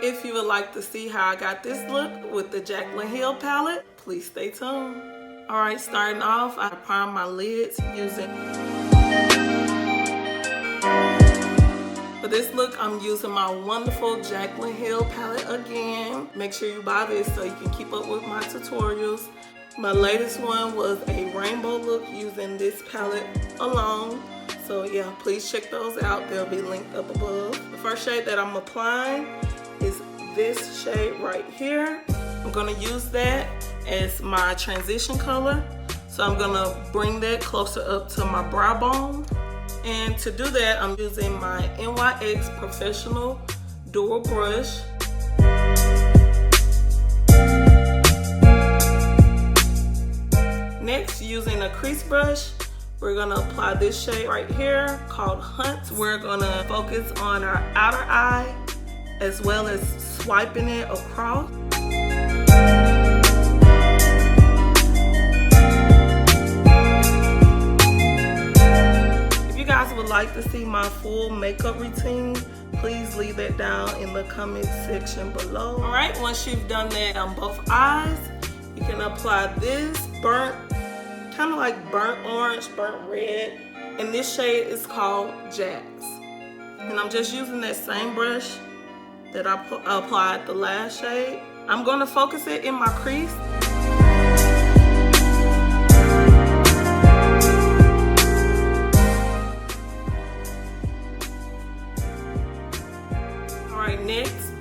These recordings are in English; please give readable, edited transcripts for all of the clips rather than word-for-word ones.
If you would like to see how I got this look with the Jaclyn Hill palette, please stay tuned. Alright, starting off, I prime my lids using... For this look, I'm using my wonderful Jaclyn Hill palette again. Make sure you buy this so you can keep up with my tutorials. My latest one was a rainbow look using this palette alone. So yeah, please check those out. They'll be linked up above. The first shade that I'm applying is this shade right here. I'm gonna use that as my transition color. So I'm gonna bring that closer up to my brow bone. And to do that, I'm using my NYX Professional Dual Brush. Next, using a crease brush, we're gonna apply this shade right here called Hunt. We're gonna focus on our outer eye as well as swiping it across. If you guys would like to see my full makeup routine, please leave that down in the comment section below. All right, once you've done that on both eyes, you can apply this burnt, kind of like burnt orange, burnt red, and this shade is called Jax. And I'm just using that same brush that I applied the last shade. I'm going to focus it in my crease. All right, next,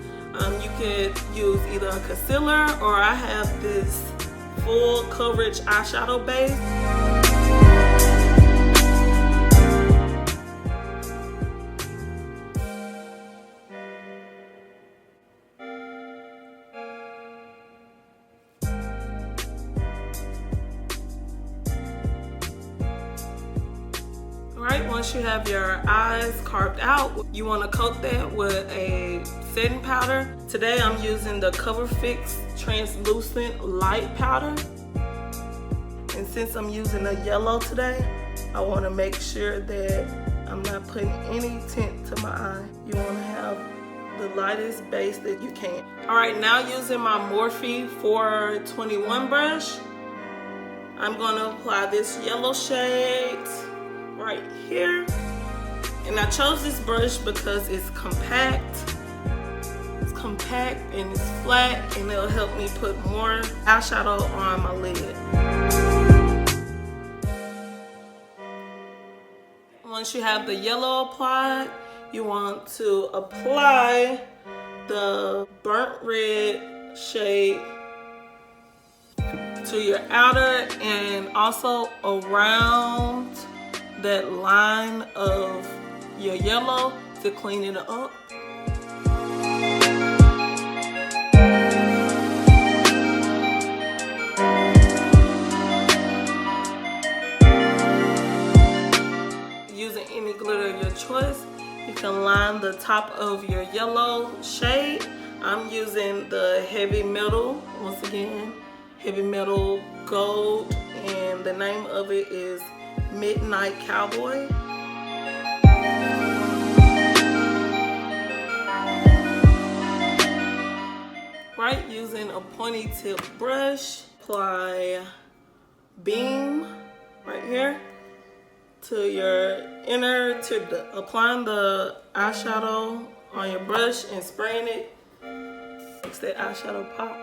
you could use either a concealer or I have this full coverage eyeshadow base. Alright, once you have your eyes carved out, you want to coat that with a setting powder. Today I'm using the Cover Fix Translucent Light Powder. And since I'm using a yellow today, I want to make sure that I'm not putting any tint to my eye. You want to have the lightest base that you can. Alright, now using my Morphe 421 brush, I'm going to apply this yellow shade right here. And I chose this brush because it's compact. It's compact and it's flat, and it'll help me put more eyeshadow on my lid. Once you have the yellow applied, you want to apply the burnt red shade to your outer and also around that line of your yellow to clean it up. Using any glitter of your choice, you can line the top of your yellow shade. I'm using the Heavy Metal, once again, Heavy Metal Gold, and the name of it is Midnight Cowboy. Right, using a pointy tip brush, apply Beam right here to your inner, applying the eyeshadow on your brush and spraying it. Makes that eyeshadow pop.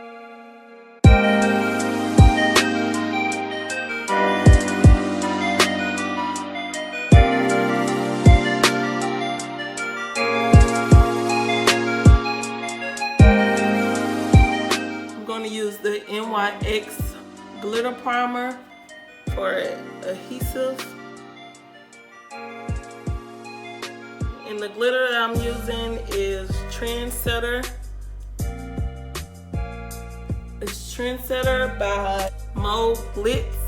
Use the NYX glitter primer for adhesive, and the glitter that I'm using is Trendsetter. It's Trendsetter by Moe Glitz.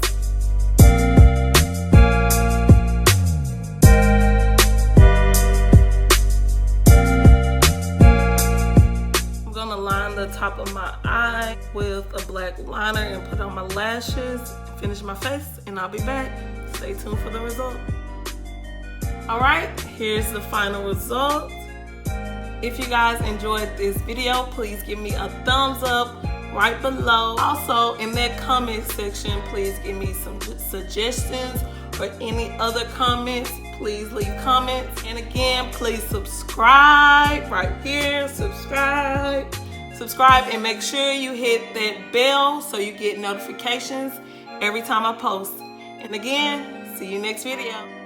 The top of my eye with a black liner and put on my lashes, finish my face, and I'll be back. Stay tuned for the result. All right, here's the final result. If you guys enjoyed this video, please give me a thumbs up right below. Also, in that comment section, please give me some suggestions or any other comments. Please leave comments. And again, please subscribe right here. Subscribe and make sure you hit that bell so you get notifications every time I post. And again, see you next video.